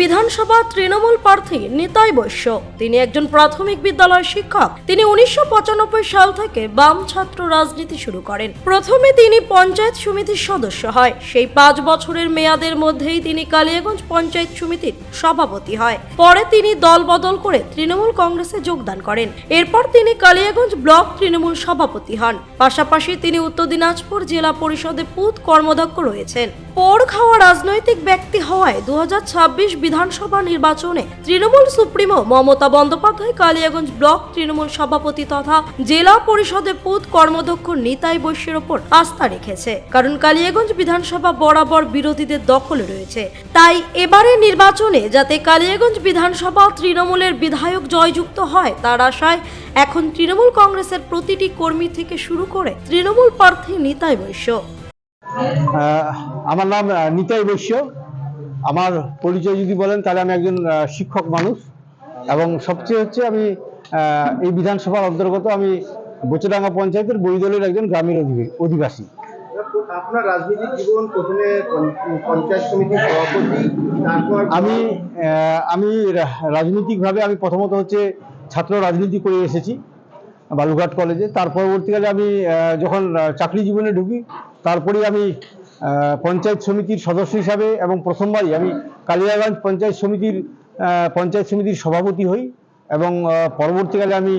বিধানসভা তৃণমূল প্রার্থী নিতাই বৈশ্য। তিনি একজন প্রাথমিক বিদ্যালয়ের শিক্ষক। তিনি 1995 সাল থেকে বাম ছাত্র রাজনীতি শুরু করেন। প্রথমে তিনি পঞ্চায়েত সমিতির সদস্য হয়। সেই 5 বছরের মেয়াদের মধ্যেই তিনি কালিয়াগঞ্জ পঞ্চায়েত সমিতির সভাপতি হয়। পরে তিনি দল বদল করে তৃণমূল কংগ্রেসে যোগদান করেন। এরপর তিনি কালিয়াগঞ্জ ব্লক তৃণমূল সভাপতি হন। পাশাপাশি তিনি উত্তর দিনাজপুর জেলা পরিষদে পুত কর্মদক্ষ রয়েছেন। পর খাওয়া রাজনৈতিক ব্যক্তি হওয়ায় 2026 বিধানসভা নির্বাচনে তৃণমূল সুপ্রিমো মমতা বন্দ্যোপাধ্যায় কালিয়াগঞ্জ ব্লক তৃণমূল সভাপতি তথা জেলা পরিষদে পুত কর্মদক্ষ নিতাই বৈশ্যের ওপর আস্থা রেখেছে। কারণ কালিয়াগঞ্জ বিধানসভা বরাবর বিরোধীদের দখলে রয়েছে। তাই এবারে নির্বাচনে যাতে কালিয়াগঞ্জ বিধানসভা তৃণমূলের বিধায়ক জয়যুক্ত হয় তার আশায় এখন তৃণমূল কংগ্রেসের প্রতিটি কর্মী থেকে শুরু করে তৃণমূল প্রার্থী নিতাই বৈশ্য। আমার নাম নিতাই বৈশ্য। আমার পরিচয় যদি বলেন তাহলে আমি একজন শিক্ষক মানুষ এবং সবচেয়ে হচ্ছে আমি এই বিধানসভার অন্তর্গত আমি বোচেডাঙ্গা পঞ্চায়েতের বৈদলের একজন গ্রামের অধিবাসী। আপনার রাজনৈতিক জীবন প্রথমে পঞ্চায়েত সমিতির সভাপতি, তারপর আমি রাজনৈতিকভাবে আমি প্রথমত হচ্ছে ছাত্র রাজনীতি করে এসেছি বালুঘাট কলেজে। তার পরবর্তীকালে আমি যখন চাকরি জীবনে ঢুকি তারপরে আমি পঞ্চায়েত সমিতির সদস্য হিসাবে এবং প্রথমবারই আমি কালিয়াগঞ্জ পঞ্চায়েত সমিতির সভাপতি হই এবং পরবর্তীকালে আমি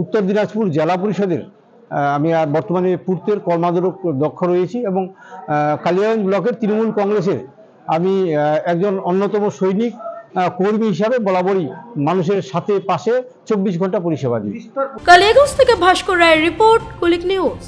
উত্তর দিনাজপুর জেলা পরিষদের আমি আর বর্তমানে পূর্তের কর্মদক্ষ রয়েছি এবং কালিয়াগঞ্জ ব্লকের তৃণমূল কংগ্রেসের আমি একজন অন্যতম সৈনিক কর্মী হিসাবে বরাবরই মানুষের সাথে পাশে 24 ঘন্টা পরিষেবা দিই। কালিয়াগঞ্জ থেকে ভাস্কর রায়ের রিপোর্ট, কুলিক নিউজ।